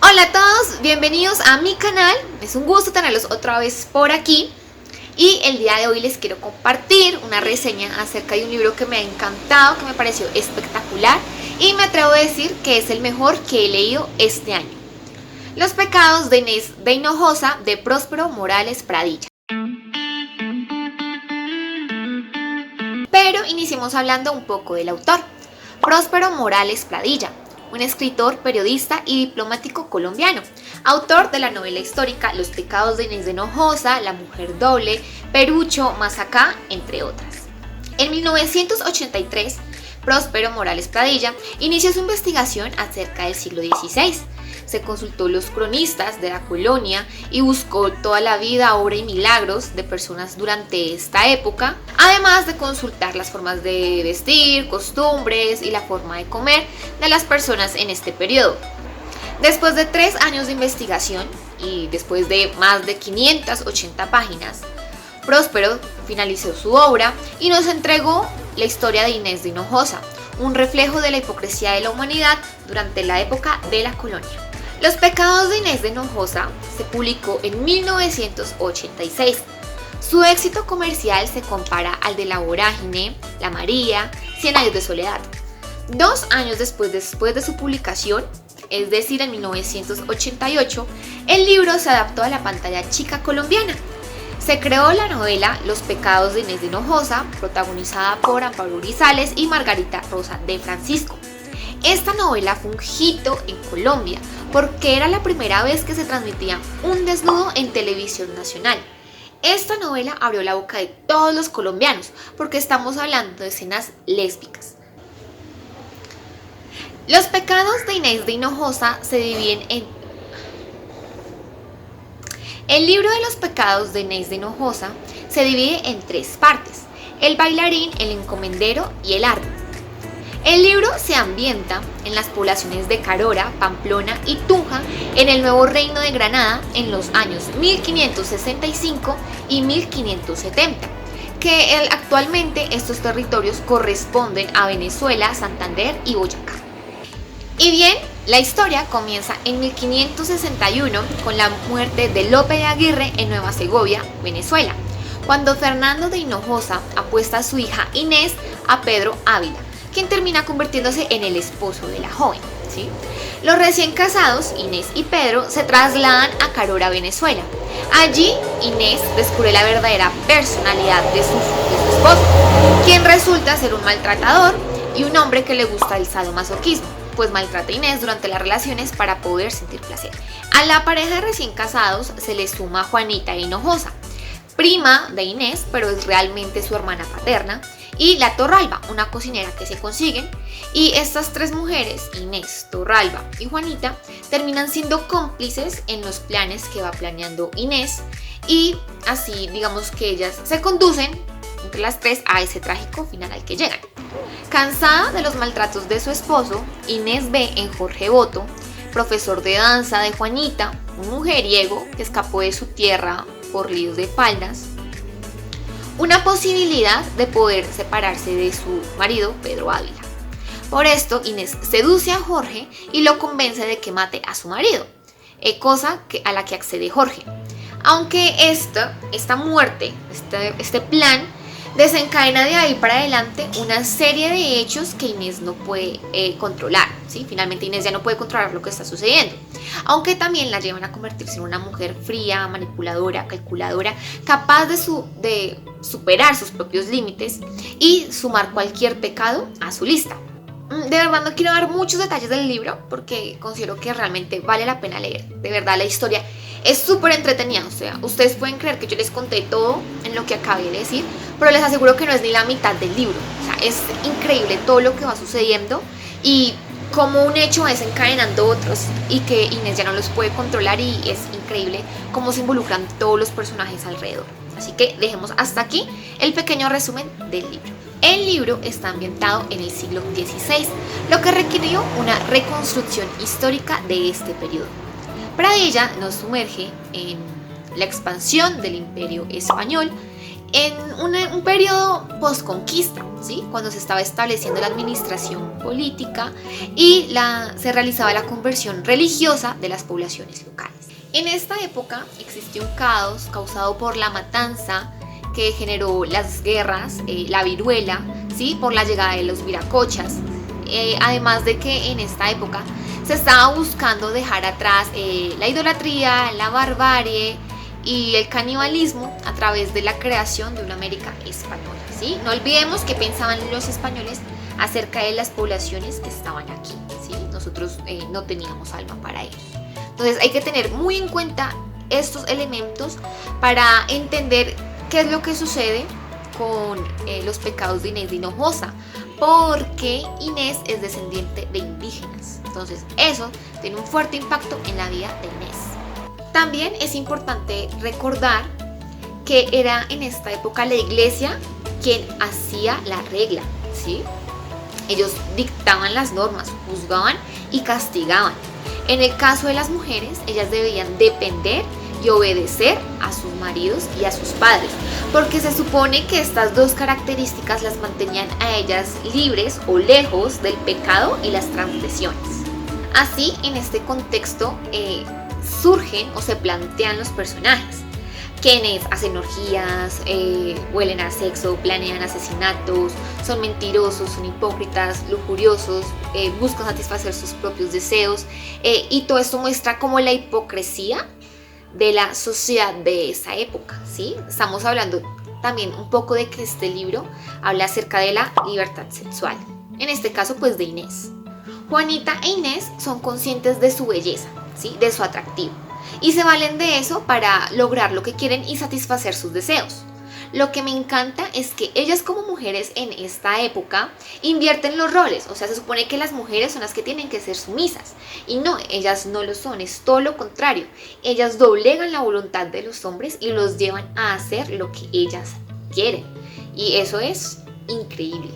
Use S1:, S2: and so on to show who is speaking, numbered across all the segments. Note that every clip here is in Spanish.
S1: Hola a todos, bienvenidos a mi canal. Es un gusto tenerlos otra vez por aquí. Y el día de hoy les quiero compartir una reseña acerca de un libro que me ha encantado, que me pareció espectacular y me atrevo a decir que es el mejor que he leído este año. Los pecados de Inés de Hinojosa, de Próspero Morales Pradilla. Pero iniciemos hablando un poco del autor. Próspero Morales Pradilla, un escritor, periodista y diplomático colombiano, autor de la novela histórica Los pecados de Inés de Hinojosa, La mujer doble, Perucho, Masacá, entre otras. En 1983, Próspero Morales Pradilla inició su investigación acerca del siglo XVI. Se consultó los cronistas de la colonia y buscó toda la vida, obra y milagros de personas durante esta época, además de consultar las formas de vestir, costumbres y la forma de comer de las personas en este periodo. Después de 3 años de investigación y después de más de 580 páginas, Próspero finalizó su obra y nos entregó la historia de Inés de Hinojosa, un reflejo de la hipocresía de la humanidad durante la época de la colonia. Los pecados de Inés de Hinojosa se publicó en 1986. Su éxito comercial se compara al de La Vorágine, La María, 100 años de soledad. 2 años después de su publicación, es decir, en 1988, el libro se adaptó a la pantalla chica colombiana. Se creó la novela Los pecados de Inés de Hinojosa, protagonizada por Amparo Grisales y Margarita Rosa de Francisco. Esta novela fue un hito en Colombia porque era la primera vez que se transmitía un desnudo en televisión nacional. Esta novela abrió la boca de todos los colombianos porque estamos hablando de escenas lésbicas. Los pecados de Inés de Hinojosa se dividen en... El libro de los pecados de Inés de Hinojosa se divide en 3 partes: el bailarín, el encomendero y el árbol. El libro se ambienta en las poblaciones de Carora, Pamplona y Tunja en el Nuevo Reino de Granada en los años 1565 y 1570, que actualmente estos territorios corresponden a Venezuela, Santander y Boyacá. Y bien, la historia comienza en 1561 con la muerte de Lope de Aguirre en Nueva Segovia, Venezuela, cuando Fernando de Hinojosa apuesta a su hija Inés a Pedro Ávila, quien termina convirtiéndose en el esposo de la joven, ¿sí? Los recién casados, Inés y Pedro, se trasladan a Carora, Venezuela. Allí, Inés descubre la verdadera personalidad de su esposo, quien resulta ser un maltratador y un hombre que le gusta el sadomasoquismo, pues maltrata a Inés durante las relaciones para poder sentir placer. A la pareja de recién casados se le suma Juanita Hinojosa, prima de Inés, pero es realmente su hermana paterna, y la Torralba, una cocinera que se consiguen, y estas 3 mujeres, Inés, Torralba y Juanita, terminan siendo cómplices en los planes que va planeando Inés, y así digamos que ellas se conducen entre las 3 a ese trágico final al que llegan. Cansada de los maltratos de su esposo, Inés ve en Jorge Boto, profesor de danza de Juanita, un mujeriego que escapó de su tierra por líos de faldas, una posibilidad de poder separarse de su marido Pedro Ávila. Por esto, Inés seduce a Jorge y lo convence de que mate a su marido, cosa a la que accede Jorge. Aunque esta muerte, este plan, desencadena de ahí para adelante una serie de hechos que Inés no puede controlar, ¿sí? Finalmente Inés ya no puede controlar lo que está sucediendo, aunque también la llevan a convertirse en una mujer fría, manipuladora, calculadora, capaz de superar sus propios límites y sumar cualquier pecado a su lista. De verdad no quiero dar muchos detalles del libro porque considero que realmente vale la pena leer. De verdad la historia es súper entretenida, o sea, ustedes pueden creer que yo les conté todo en lo que acabé de decir, pero les aseguro que no es ni la mitad del libro. O sea, es increíble todo lo que va sucediendo y cómo un hecho va desencadenando otros y que Inés ya no los puede controlar, y es increíble cómo se involucran todos los personajes alrededor. Así que dejemos hasta aquí el pequeño resumen del libro. El libro está ambientado en el siglo XVI, lo que requirió una reconstrucción histórica de este periodo. Pradilla nos sumerge en la expansión del Imperio Español en un periodo posconquista, ¿sí? Cuando se estaba estableciendo la administración política y se realizaba la conversión religiosa de las poblaciones locales. En esta época existió un caos causado por la matanza que generó las guerras, la viruela, ¿sí? Por la llegada de los viracochas. Además de que en esta época se estaba buscando dejar atrás la idolatría, la barbarie y el canibalismo a través de la creación de una América española, ¿sí? No olvidemos qué pensaban los españoles acerca de las poblaciones que estaban aquí, ¿sí? Nosotros no teníamos alma para ellos. Entonces hay que tener muy en cuenta estos elementos para entender qué es lo que sucede con los pecados de Inés de Hinojosa, porque Inés es descendiente de indígenas. Entonces eso tiene un fuerte impacto en la vida de Inés. También es importante recordar que era en esta época la iglesia quien hacía la regla, ¿sí? Ellos dictaban las normas, juzgaban y castigaban. En el caso de las mujeres, ellas debían depender y obedecer a sus maridos y a sus padres, porque se supone que estas dos características las mantenían a ellas libres o lejos del pecado y las transgresiones. Así, en este contexto surgen o se plantean los personajes, quienes hacen orgías, huelen a sexo, planean asesinatos, son mentirosos, son hipócritas, lujuriosos, buscan satisfacer sus propios deseos, y todo esto muestra como la hipocresía de la sociedad de esa época, ¿sí? Estamos hablando también un poco de que este libro habla acerca de la libertad sexual, en este caso pues de Inés. Juanita e Inés son conscientes de su belleza, ¿sí? De su atractivo, y se valen de eso para lograr lo que quieren y satisfacer sus deseos. Lo que me encanta es que ellas como mujeres en esta época invierten los roles, o sea, se supone que las mujeres son las que tienen que ser sumisas, y no, ellas no lo son, es todo lo contrario. Ellas doblegan la voluntad de los hombres y los llevan a hacer lo que ellas quieren, y eso es increíble.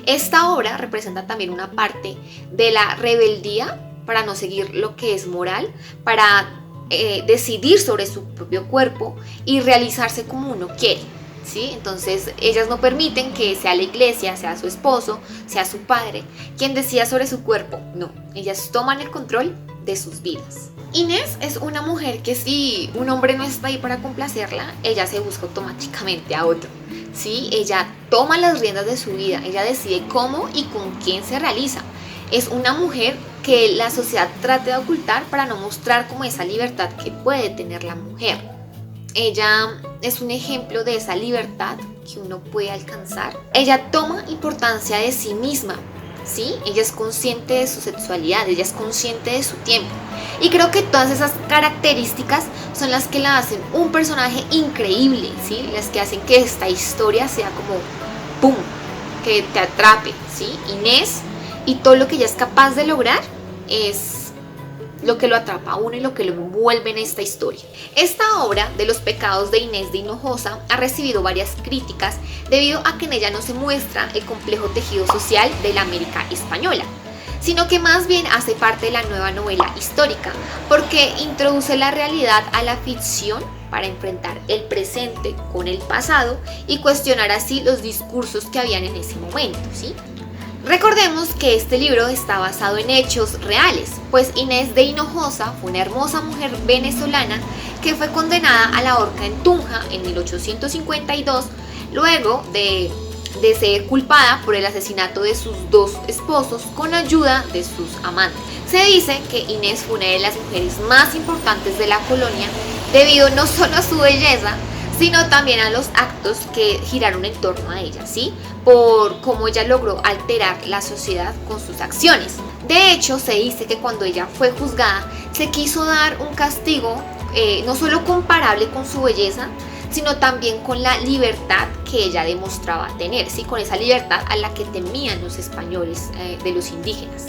S1: Esta obra representa también una parte de la rebeldía para no seguir lo que es moral, para decidir sobre su propio cuerpo y realizarse como uno quiere, ¿sí? Entonces ellas no permiten que sea la iglesia, sea su esposo, sea su padre quien decida sobre su cuerpo. No, ellas toman el control de sus vidas. Inés es una mujer que si un hombre no está ahí para complacerla, ella se busca automáticamente a otro, ¿sí? Ella toma las riendas de su vida, ella decide cómo y con quién se realiza. Es una mujer que la sociedad trata de ocultar para no mostrar como esa libertad que puede tener la mujer. Ella es un ejemplo de esa libertad que uno puede alcanzar. Ella toma importancia de sí misma, ¿sí? Ella es consciente de su sexualidad, ella es consciente de su tiempo. Y creo que todas esas características son las que la hacen un personaje increíble, ¿sí? Las que hacen que esta historia sea como ¡pum!, que te atrape, ¿sí? Inés y todo lo que ella es capaz de lograr es lo que lo atrapa a uno y lo que lo envuelve en esta historia. Esta obra de los pecados de Inés de Hinojosa ha recibido varias críticas debido a que en ella no se muestra el complejo tejido social de la América española, sino que más bien hace parte de la nueva novela histórica, porque introduce la realidad a la ficción para enfrentar el presente con el pasado y cuestionar así los discursos que habían en ese momento, ¿sí? Recordemos que este libro está basado en hechos reales, pues Inés de Hinojosa fue una hermosa mujer venezolana que fue condenada a la horca en Tunja en 1852, luego de ser culpada por el asesinato de sus dos esposos con ayuda de sus amantes. Se dice que Inés fue una de las mujeres más importantes de la colonia debido no solo a su belleza, sino también a los actos que giraron en torno a ella, ¿sí? Por cómo ella logró alterar la sociedad con sus acciones. De hecho, se dice que cuando ella fue juzgada, se quiso dar un castigo no solo comparable con su belleza, sino también con la libertad que ella demostraba tener, ¿sí? Con esa libertad a la que temían los españoles de los indígenas.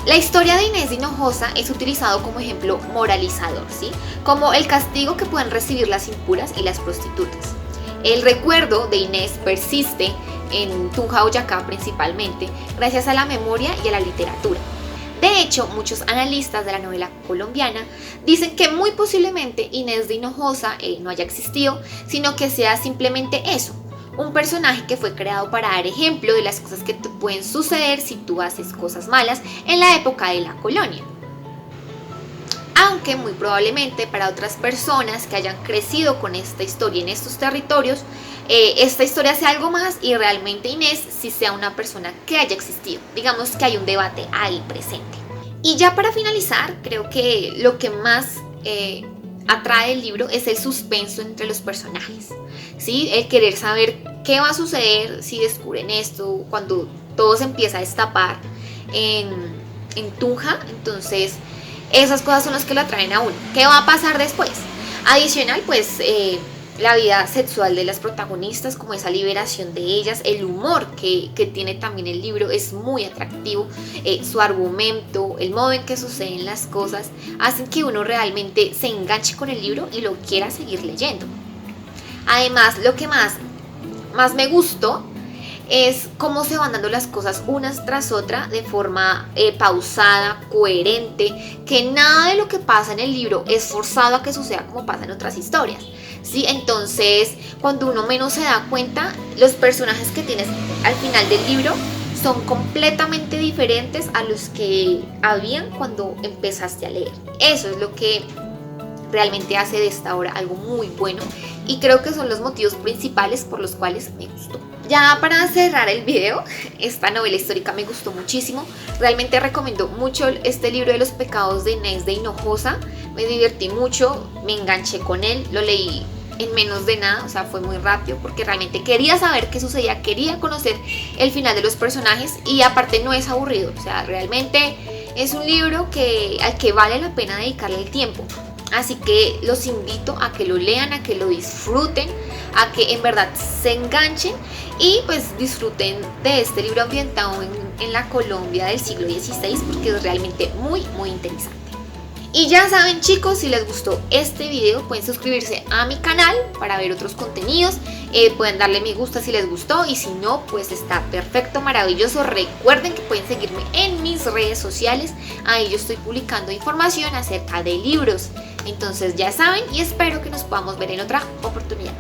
S1: La historia de Inés de Hinojosa es utilizado como ejemplo moralizador, ¿sí? Como el castigo que pueden recibir las impuras y las prostitutas. El recuerdo de Inés persiste en Tunja, Boyacá principalmente, gracias a la memoria y a la literatura. De hecho, muchos analistas de la novela colombiana dicen que muy posiblemente Inés de Hinojosa no haya existido, sino que sea simplemente eso, un personaje que fue creado para dar ejemplo de las cosas que te pueden suceder si tú haces cosas malas en la época de la colonia. Aunque muy probablemente para otras personas que hayan crecido con esta historia en estos territorios, esta historia sea algo más y realmente Inés sí sea una persona que haya existido. Digamos que hay un debate ahí presente. Y ya para finalizar, creo que lo que más atrae el libro es el suspenso entre los personajes, ¿sí? El querer saber qué va a suceder si descubren esto, cuando todo se empieza a destapar en Tunja. Entonces esas cosas son las que lo atraen a uno. ¿Qué va a pasar después? Adicional, pues la vida sexual de las protagonistas, como esa liberación de ellas, el humor que tiene también el libro es muy atractivo, su argumento, el modo en que suceden las cosas, hacen que uno realmente se enganche con el libro y lo quiera seguir leyendo. Además, lo que más me gustó es cómo se van dando las cosas unas tras otra de forma pausada, coherente, que nada de lo que pasa en el libro es forzado a que suceda como pasa en otras historias, ¿sí? Entonces, cuando uno menos se da cuenta, los personajes que tienes al final del libro son completamente diferentes a los que habían cuando empezaste a leer. Eso es lo que realmente hace de esta obra algo muy bueno y creo que son los motivos principales por los cuales me gustó. Ya para cerrar el video, esta novela histórica me gustó muchísimo. Realmente recomiendo mucho este libro de los pecados de Inés de Hinojosa. Me divertí mucho, me enganché con él, lo leí en menos de nada, o sea, fue muy rápido porque realmente quería saber qué sucedía, quería conocer el final de los personajes y aparte no es aburrido, o sea, realmente es un libro al que vale la pena dedicarle el tiempo. Así que los invito a que lo lean, a que lo disfruten, a que en verdad se enganchen y pues disfruten de este libro ambientado en la Colombia del siglo XVI porque es realmente muy interesante. Y ya saben, chicos, si les gustó este video pueden suscribirse a mi canal para ver otros contenidos, pueden darle me gusta si les gustó y si no, pues está perfecto, maravilloso. Recuerden que pueden seguirme en mis redes sociales, ahí yo estoy publicando información acerca de libros. Entonces ya saben y espero que nos podamos ver en otra oportunidad.